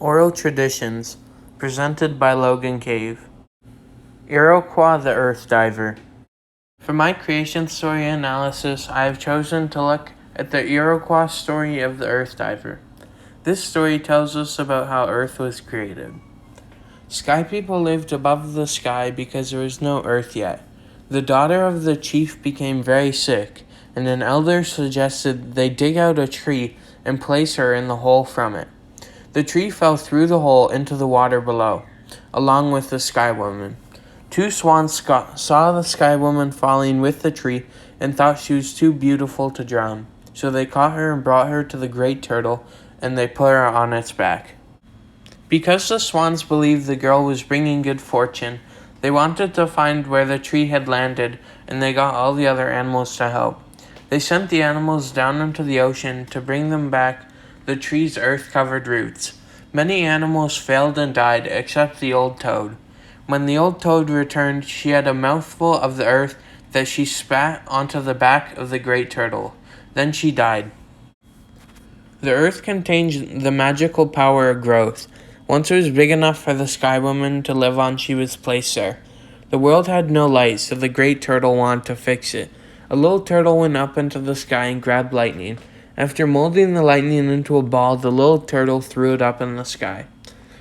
Oral Traditions, presented by Logan Cave. Iroquois the Earth Diver. For my creation story analysis, I have chosen to look at the Iroquois story of the Earth Diver. This story tells us about how Earth was created. Sky people lived above the sky because there was no Earth yet. The daughter of the chief became very sick, and an elder suggested they dig out a tree and place her in the hole from it. The tree fell through the hole into the water below, along with the Sky Woman. Two swans saw the Sky Woman falling with the tree and thought she was too beautiful to drown. So they caught her and brought her to the great turtle, and they put her on its back. Because the swans believed the girl was bringing good fortune, they wanted to find where the tree had landed, and they got all the other animals to help. They sent the animals down into the ocean to bring them back the tree's earth-covered roots. Many animals failed and died, except the old toad. When the old toad returned, she had a mouthful of the earth that she spat onto the back of the great turtle. Then she died. The earth contains the magical power of growth. Once it was big enough for the Sky Woman to live on, she was placed there. The world had no light, so the great turtle wanted to fix it. A little turtle went up into the sky and grabbed lightning. After molding the lightning into a ball, the little turtle threw it up in the sky.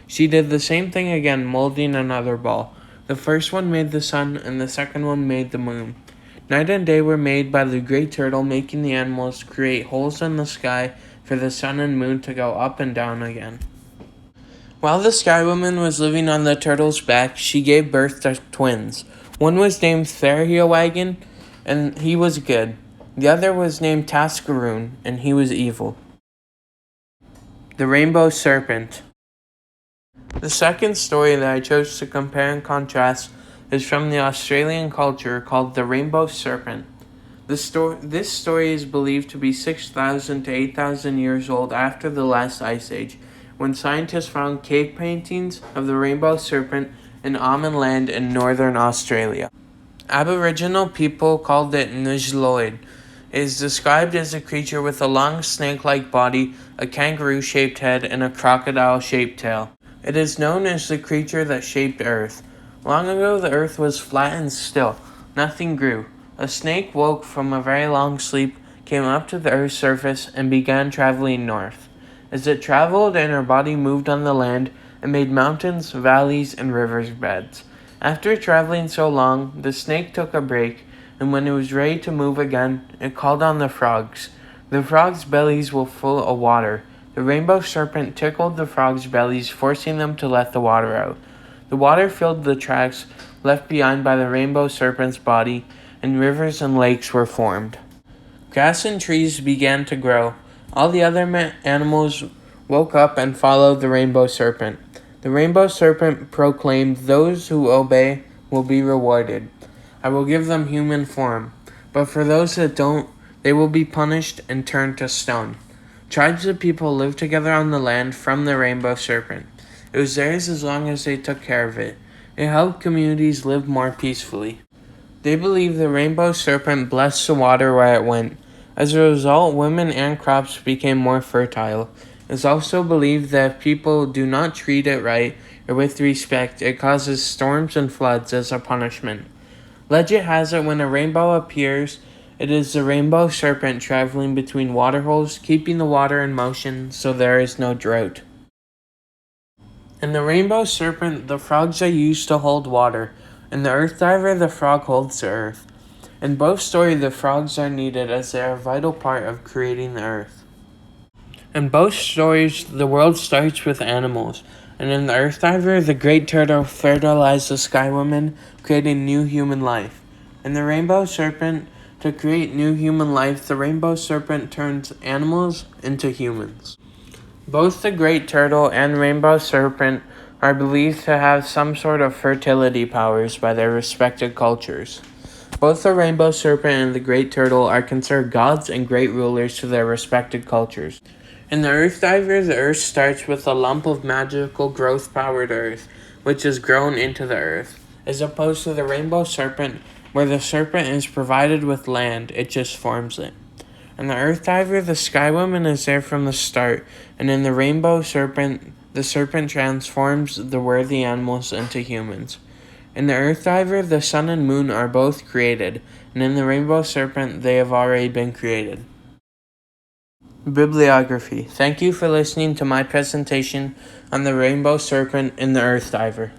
She did the same thing again, molding another ball. The first one made the sun, and the second one made the moon. Night and day were made by the great turtle, making the animals create holes in the sky for the sun and moon to go up and down again. While the Sky Woman was living on the turtle's back, she gave birth to twins. One was named Theriawagon, and he was good. The other was named Tascaroon, and he was evil. The Rainbow Serpent. The second story that I chose to compare and contrast is from the Australian culture called the Rainbow Serpent. This story is believed to be 6,000 to 8,000 years old after the last ice age, when scientists found cave paintings of the Rainbow Serpent in Almond Land in northern Australia. Aboriginal people called it Nujloid. It is described as a creature with a long snake-like body, a kangaroo-shaped head, and a crocodile-shaped tail. It is known as the creature that shaped Earth. Long ago, the Earth was flat and still. Nothing grew. A snake woke from a very long sleep, came up to the Earth's surface, and began traveling north. As it traveled and her body moved on the land, it made mountains, valleys, and rivers beds. After traveling so long, the snake took a break, and when it was ready to move again, it called on the frogs. The frogs' bellies were full of water. The Rainbow Serpent tickled the frogs' bellies, forcing them to let the water out. The water filled the tracks left behind by the Rainbow Serpent's body, and rivers and lakes were formed. Grass and trees began to grow. All the other animals woke up and followed the Rainbow Serpent. The Rainbow Serpent proclaimed, "Those who obey will be rewarded. I will give them human form, but for those that don't, they will be punished and turned to stone." Tribes of people lived together on the land from the Rainbow Serpent. It was theirs as long as they took care of it. It helped communities live more peacefully. They believed the Rainbow Serpent blessed the water where it went. As a result, women and crops became more fertile. It is also believed that if people do not treat it right or with respect, it causes storms and floods as a punishment. Legend has it when a rainbow appears, it is the Rainbow Serpent traveling between waterholes, keeping the water in motion so there is no drought. In the Rainbow Serpent, the frogs are used to hold water. In the Earth Diver, the frog holds the earth. In both stories, the frogs are needed as they are a vital part of creating the earth. In both stories, the world starts with animals. And in the Earth Diver, the great turtle fertilized the Sky Woman, creating new human life. In the Rainbow Serpent, to create new human life, the Rainbow Serpent turns animals into humans. Both the great turtle and Rainbow Serpent are believed to have some sort of fertility powers by their respective cultures. Both the Rainbow Serpent and the great turtle are considered gods and great rulers to their respective cultures. In the Earth Diver, the Earth starts with a lump of magical growth-powered earth, which is grown into the earth, as opposed to the Rainbow Serpent, where the serpent is provided with land, it just forms it. In the Earth Diver, the Sky Woman is there from the start, and in the Rainbow Serpent, the serpent transforms the worthy animals into humans. In the Earth Diver, the sun and moon are both created, and in the Rainbow Serpent, they have already been created. Bibliography. Thank you for listening to my presentation on the Rainbow Serpent in the Earth Diver.